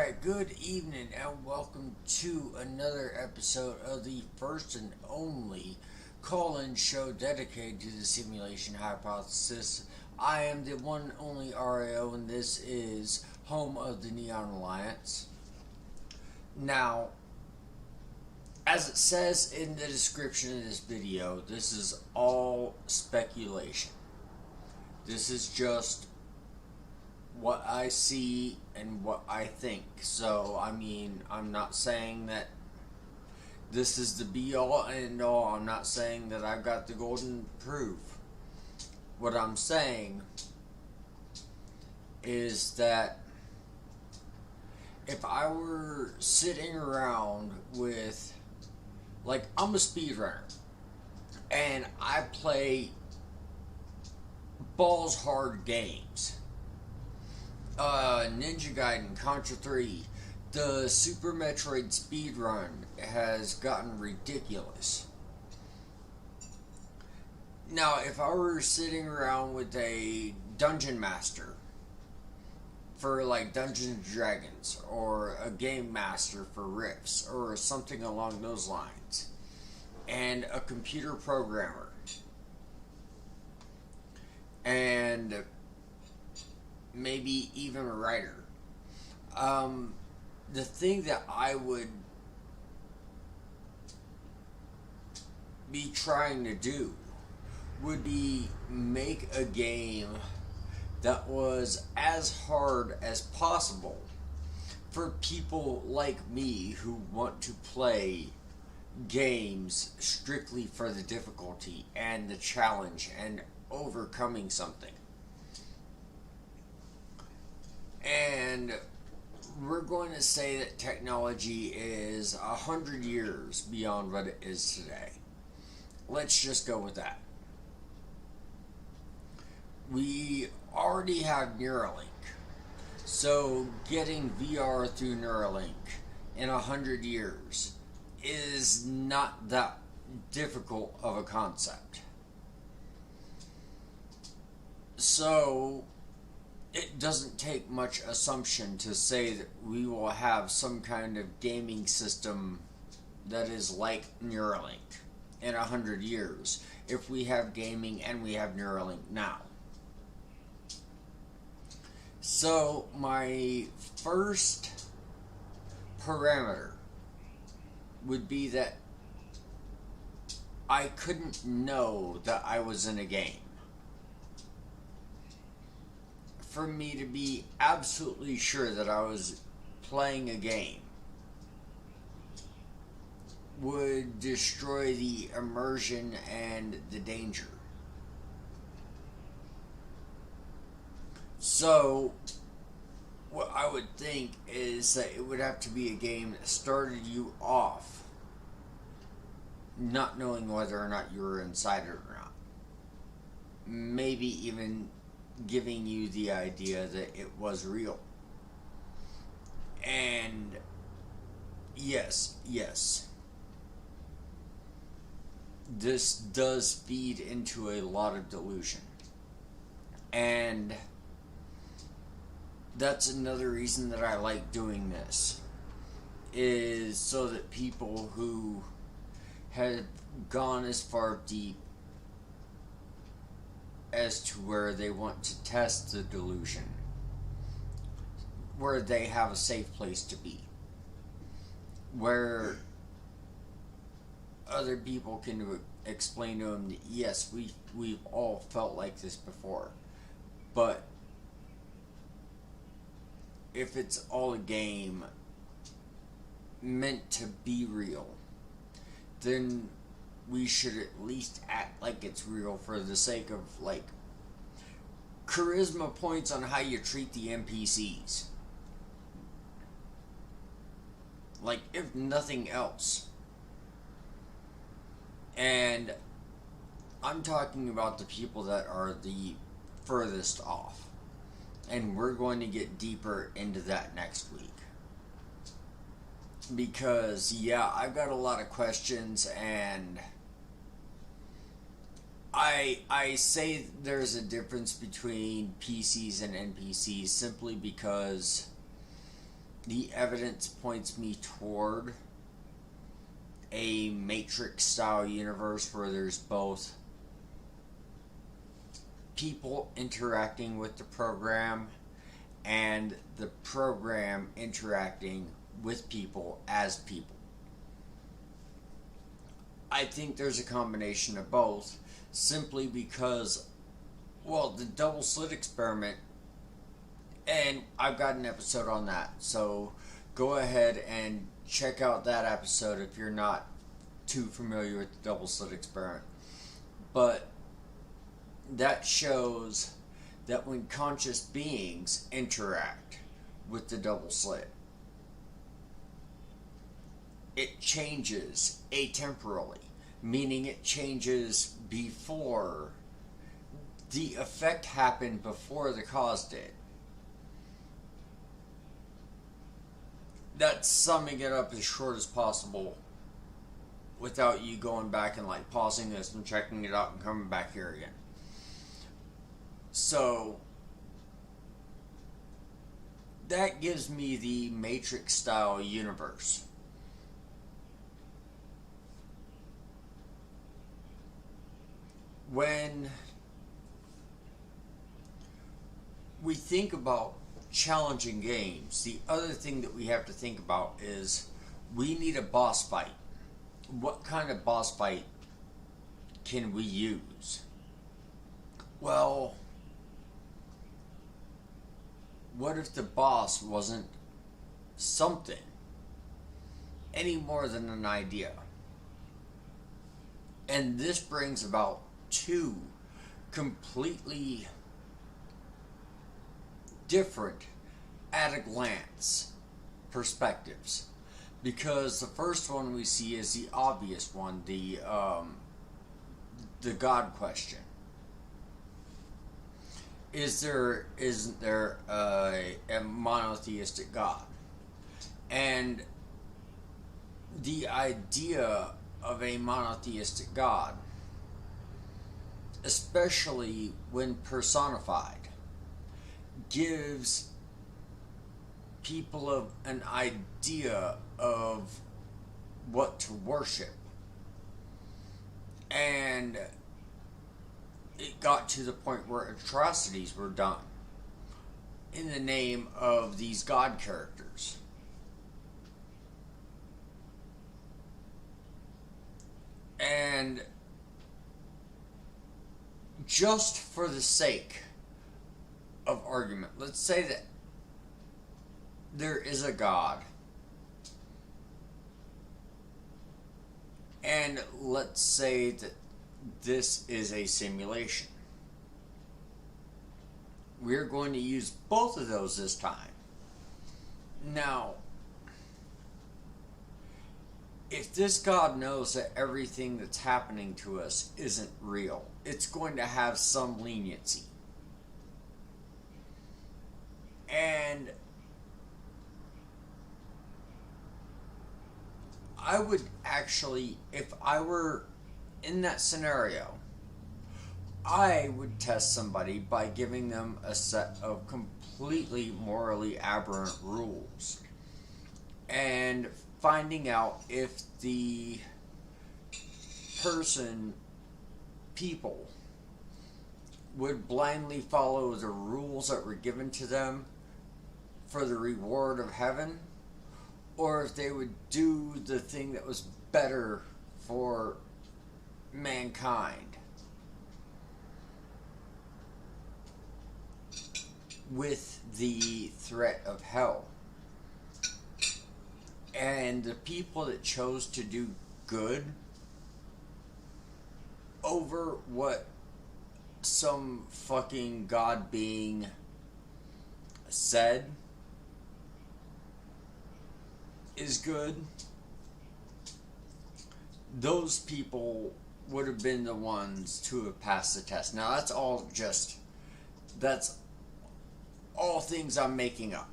Alright, good evening and welcome to another episode of the first and only call-in show dedicated to the simulation hypothesis. I am the one and only RAO and this is home of the Neon Alliance. Now, as it says in the description of this video, this is all speculation. This is just what I see and what I think. So, I'm not saying that this is the be-all and end-all. I'm not saying that I've got the golden proof. What I'm saying is that if I were sitting around with, like, I'm a speedrunner, and I play balls hard games. Ninja Gaiden, Contra 3, the Super Metroid speedrun has gotten ridiculous. Now, if I were sitting around with a dungeon master for like Dungeons and Dragons, or a game master for Rifts, or something along those lines, and a computer programmer, and maybe even a writer. The thing that I would be trying to do would be make a game that was as hard as possible for people like me who want to play games strictly for the difficulty and the challenge and overcoming something. And we're going to say that technology is 100 years beyond what it is today. Let's just go with that. We already have Neuralink. So getting VR through Neuralink in 100 years is not that difficult of a concept. So it doesn't take much assumption to say that we will have some kind of gaming system that is like Neuralink in 100 years if we have gaming and we have Neuralink now. So my first parameter would be that I couldn't know that I was in a game. For me to be absolutely sure that I was playing a game would destroy the immersion and the danger. So, what I would think is that it would have to be a game that started you off not knowing whether or not you were inside it or not. Maybe even giving you the idea that it was real. And yes, this does feed into a lot of delusion. And that's another reason that I like doing this, is so that people who have gone as far deep as to where they want to test the delusion, where they have a safe place to be, where other people can explain to them that yes, we've all felt like this before, but if it's all a game meant to be real, then we should at least act like it's real for the sake of, like, charisma points on how you treat the NPCs. Like, if nothing else. And I'm talking about the people that are the furthest off. And we're going to get deeper into that next week. Because, yeah, I've got a lot of questions, and I say there's a difference between PCs and NPCs simply because the evidence points me toward a Matrix style universe where there's both people interacting with the program and the program interacting with people as people. I think there's a combination of both simply because, well, the double slit experiment, and I've got an episode on that, so go ahead and check out that episode if you're not too familiar with the double slit experiment. But that shows that when conscious beings interact with the double slit, it changes atemporally, meaning it changes before the effect happened, before the cause did. That's summing it up as short as possible without you going back and like pausing this and checking it out and coming back here again. So that gives me the Matrix style universe. When we think about challenging games, the other thing that we have to think about is we need a boss fight. What kind of boss fight can we use? Well, what if the boss wasn't something any more than an idea? And this brings about two completely different, at a glance, perspectives. Because the first one we see is the obvious one, the God question. Isn't there a monotheistic God? And the idea of a monotheistic God, especially when personified, gives people an idea of what to worship. And it got to the point where atrocities were done in the name of these God characters. And just for the sake of argument, let's say that there is a God, and let's say that this is a simulation. We're going to use both of those this time. Now, if this God knows that everything that's happening to us isn't real, it's going to have some leniency. And I would actually, if I were in that scenario, I would test somebody by giving them a set of completely morally aberrant rules and finding out if the people would blindly follow the rules that were given to them for the reward of heaven, or if they would do the thing that was better for mankind with the threat of hell. And the people that chose to do good over what some fucking God being said is good, those people would have been the ones to have passed the test. Now that's all things I'm making up.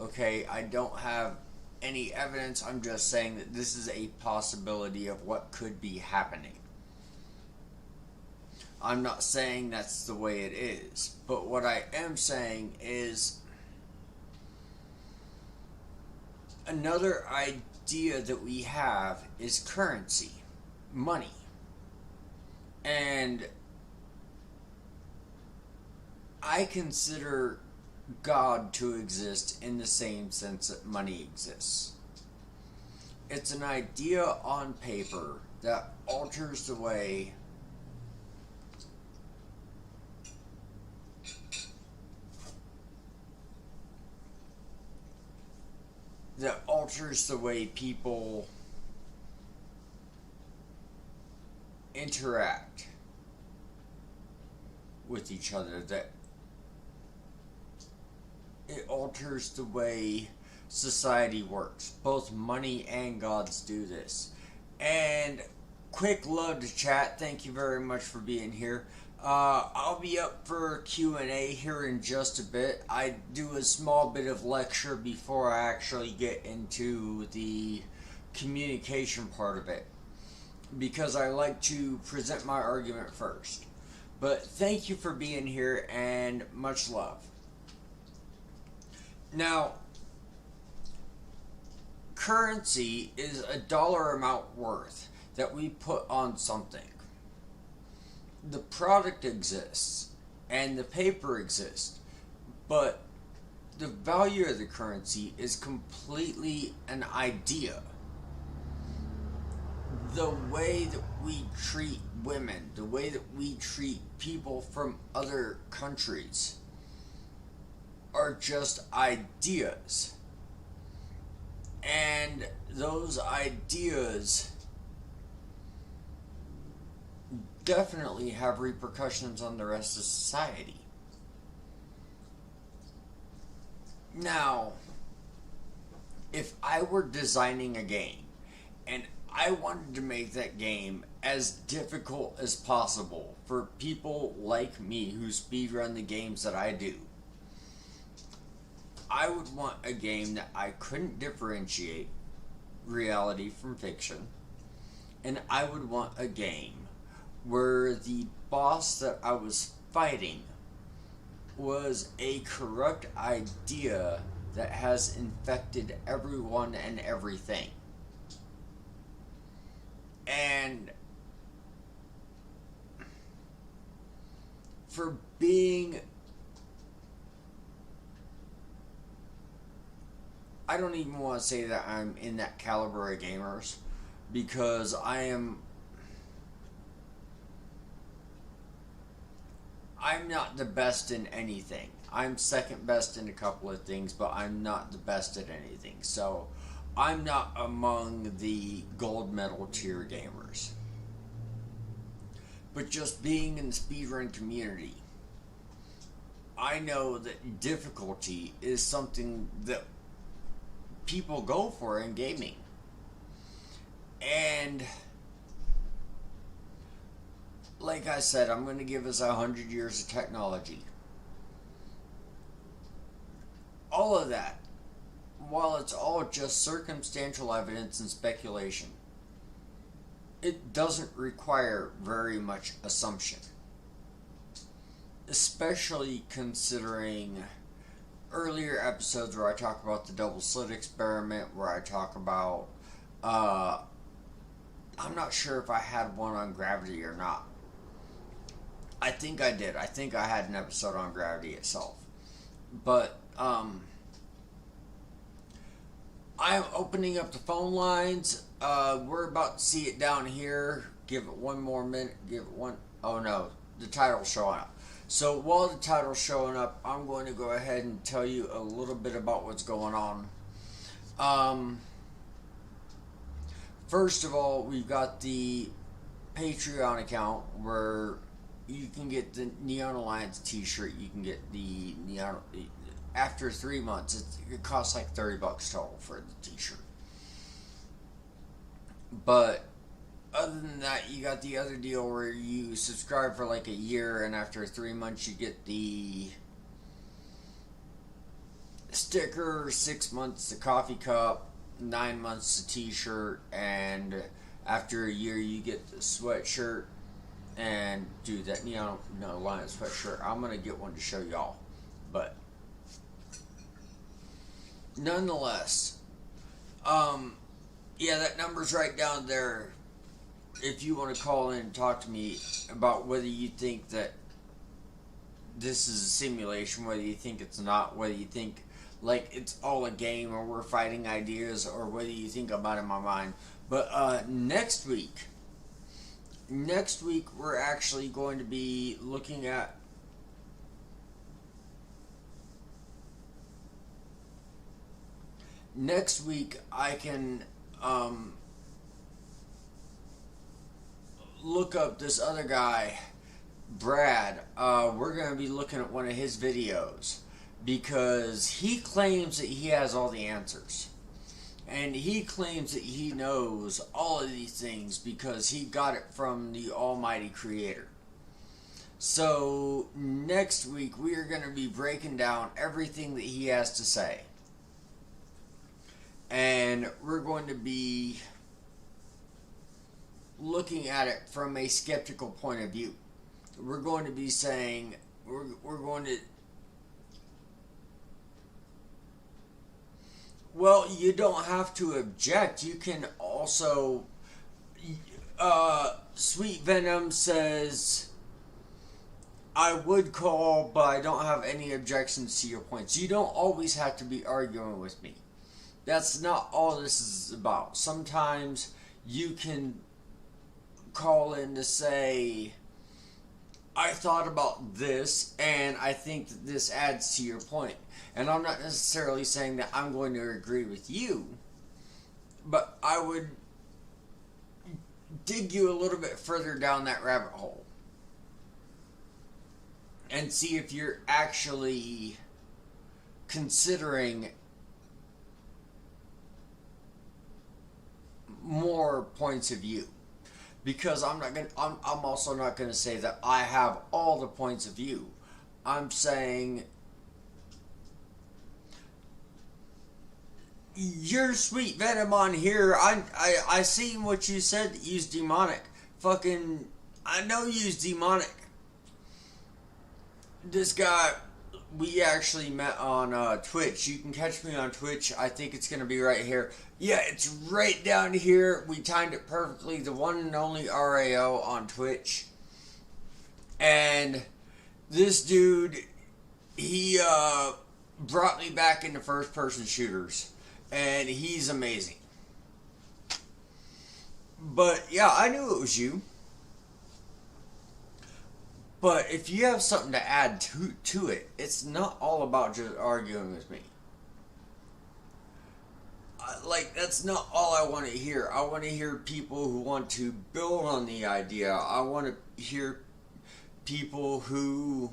Okay, I don't have any evidence. I'm just saying that this is a possibility of what could be happening. I'm not saying that's the way it is, but what I am saying is Another idea that we have is currency, money. And I consider God to exist in the same sense that money exists. It's an idea on paper that alters the way people interact with each other, that it alters the way society works. Both money and gods do this. And quick love to chat. Thank you very much for being here. I'll be up for Q&A here in just a bit. I do a small bit of lecture before I actually get into the communication part of it, because I like to present my argument first. But thank you for being here, and much love. Now, currency is a dollar amount worth that we put on something. The product exists and the paper exists, but the value of the currency is completely an idea. The way that we treat women, the way that we treat people from other countries are just ideas. And those ideas definitely have repercussions on the rest of society. Now, if I were designing a game and I wanted to make that game as difficult as possible for people like me who speedrun the games that I do, I would want a game that I couldn't differentiate reality from fiction, and I would want a game where the boss that I was fighting was a corrupt idea that has infected everyone and everything. And for being, I don't even want to say that I'm in that caliber of gamers, because I'm not the best in anything. I'm second best in a couple of things, but I'm not the best at anything. So I'm not among the gold medal tier gamers. But just being in the speedrun community, I know that difficulty is something that people go for in gaming. And like I said, I'm going to give us 100 years of technology. All of that, while it's all just circumstantial evidence and speculation, it doesn't require very much assumption. Especially considering earlier episodes where I talk about the double slit experiment, where I talk about, I'm not sure if I had one on gravity or not. I think I did. I think I had an episode on gravity itself. But, I'm opening up the phone lines. We're about to see it down here. Give it one more minute. Give it one. Oh no, the title's showing up. So while the title's showing up, I'm going to go ahead and tell you a little bit about what's going on. First of all, we've got the Patreon account where you can get the Neon Alliance t-shirt. You can get the Neon... After 3 months, it costs like $30 total for the t-shirt. But other than that, you got the other deal where you subscribe for like a year, and after 3 months you get the sticker, 6 months the coffee cup, 9 months the t-shirt, and after a year you get the sweatshirt. And dude, that Neon Alliance sweatshirt, I'm gonna get one to show y'all. But nonetheless, Yeah, that number's right down there. If you want to call in and talk to me about whether you think that this is a simulation, whether you think it's not, whether you think like it's all a game or we're fighting ideas, or whether you think I'm out of my mind. But next week we're actually going to be looking at next week. I can look up this other guy, Brad. We're going to be looking at one of his videos because he claims that he has all the answers. And he claims that he knows all of these things because he got it from the Almighty Creator. So, next week we are going to be breaking down everything that he has to say. And we're going to be looking at it from a skeptical point of view. We're going to be saying, we're going to, well, you don't have to object. You can also, Sweet Venom says, I would call, but I don't have any objections to your points. You don't always have to be arguing with me. That's not all this is about. Sometimes you can call in to say, I thought about this and I think that this adds to your point. And I'm not necessarily saying that I'm going to agree with you, but I would dig you a little bit further down that rabbit hole and see if you're actually considering more points of view. Because I'm also not going to say that I have all the points of view. I'm saying you're Sweet Venom on here. I seen what you said that you's demonic. Fucking, I know you's demonic. This guy, we actually met on Twitch. You can catch me on Twitch. I think it's going to be right here. Yeah, it's right down here. We timed it perfectly. The one and only RAO on Twitch. And this dude, he brought me back into first-person shooters. And he's amazing. But, yeah, I knew it was you. But if you have something to add to it, it's not all about just arguing with me. Like, that's not all I want to hear. I want to hear people who want to build on the idea. I want to hear people who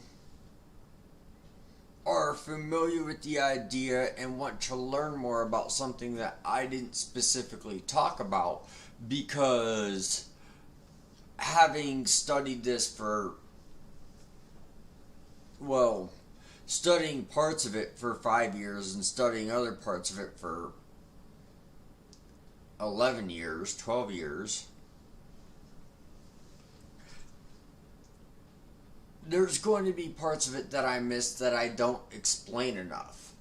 are familiar with the idea and want to learn more about something that I didn't specifically talk about, because having studied this for, well, studying parts of it for 5 years and studying other parts of it for 11 years, 12 years, there's going to be parts of it that I missed that I don't explain enough.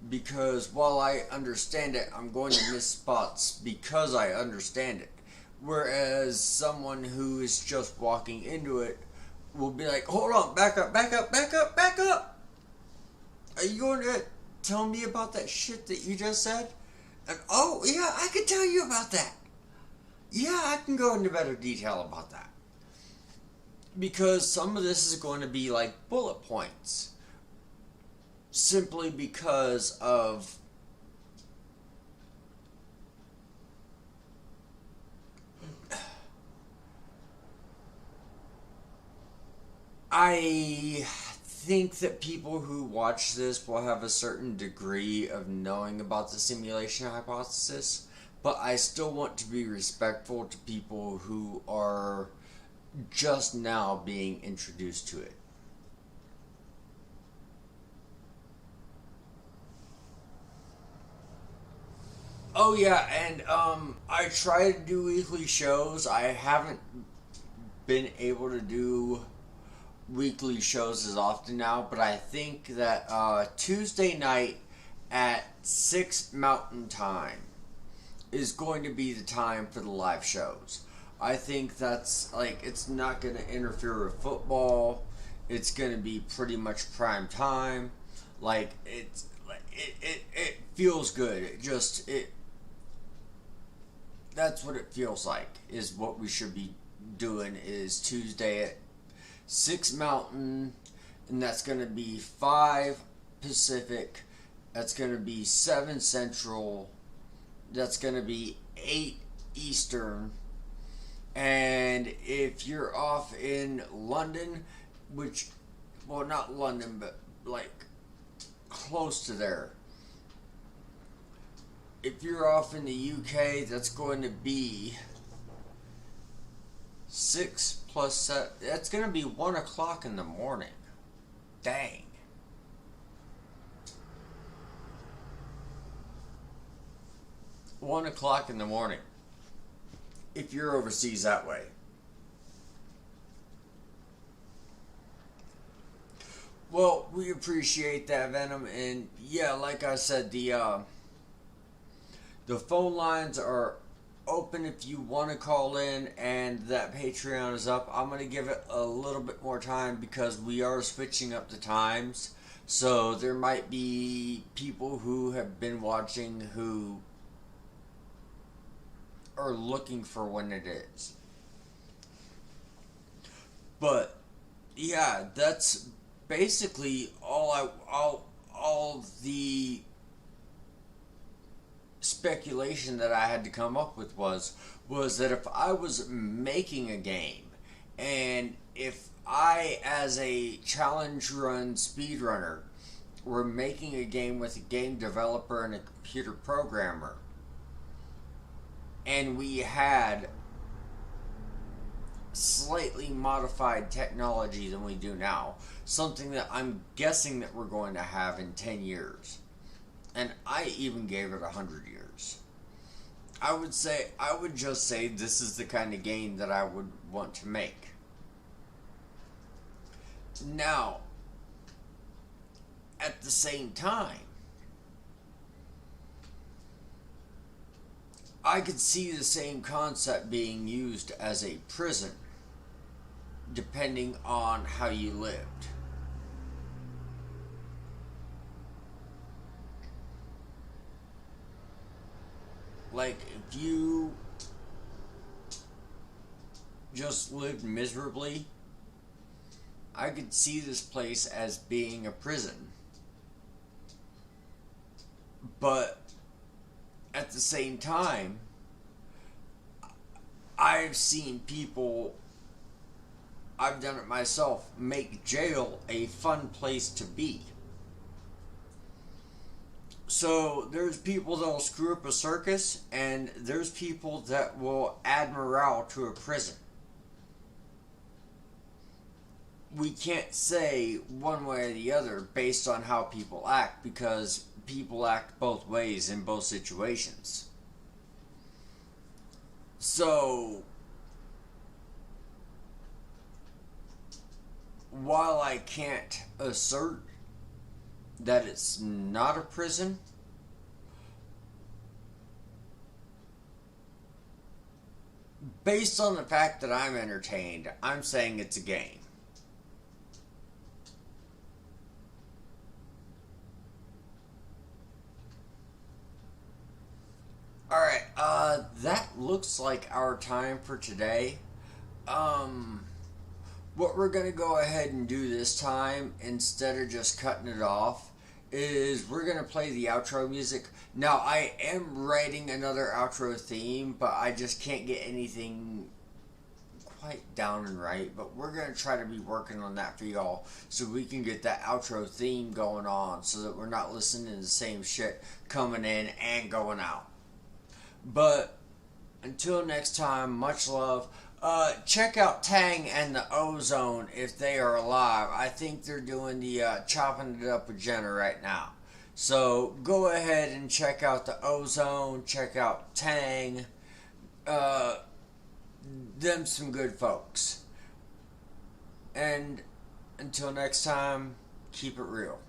Because while I understand it, I'm going to miss spots because I understand it. Whereas someone who is just walking into it will be like, hold on, back up, back up, back up, back up. Are you going to tell me about that shit that you just said? And, oh, yeah, I can tell you about that. Yeah, I can go into better detail about that. Because some of this is going to be like bullet points. Simply because of I think that people who watch this will have a certain degree of knowing about the simulation hypothesis, but I still want to be respectful to people who are just now being introduced to it. Oh yeah, and I try to do weekly shows. I haven't been able to do weekly shows as often now, but I think that Tuesday night at 6 Mountain Time is going to be the time for the live shows. I think that's like it's not going to interfere with football. It's going to be pretty much prime time. Like it feels good. It that's what it feels like. Is what we should be doing is Tuesday at 6 Mountain, and that's going to be 5 Pacific. That's going to be 7 Central. That's going to be 8 Eastern. And if you're off in London, which, well, not London, but like close to there. If you're off in the UK, that's going to be 6 plus 7. That's going to be 1 o'clock in the morning. Dang. One o'clock in the morning. If you're overseas that way. Well, we appreciate that, Venom, and yeah, like I said, the phone lines are open if you want to call in, and that Patreon is up. I'm going to give it a little bit more time because we are switching up the times. So there might be people who have been watching who are looking for when it is. But yeah, that's basically all the speculation that I had to come up with was that if I was making a game, and if I, as a challenge run speedrunner, were making a game with a game developer and a computer programmer, and we had slightly modified technology than we do now, something that I'm guessing that we're going to have in 10 years, and I even gave it 100 years, I would just say this is the kind of game that I would want to make. Now, at the same time, I could see the same concept being used as a prison, depending on how you lived. Like, if you just lived miserably, I could see this place as being a prison. But at the same time, I've seen people, I've done it myself, make jail a fun place to be. So there's people that will screw up a circus, and there's people that will add morale to a prison. We can't say one way or the other based on how people act, because people act both ways in both situations. So, while I can't assert that it's not a prison, based on the fact that I'm entertained, I'm saying it's a game. Alright, that looks like our time for today. What we're going to go ahead and do this time, instead of just cutting it off, is we're going to play the outro music. Now, I am writing another outro theme, but I just can't get anything quite down and right. But we're going to try to be working on that for y'all, so we can get that outro theme going on, so that we're not listening to the same shit coming in and going out. But until next time, much love. Check out Tang and the Ozone if they are alive. I think they're doing the chopping it up with Jenna right now. So go ahead and check out the Ozone. Check out Tang. Them some good folks. And until next time, keep it real.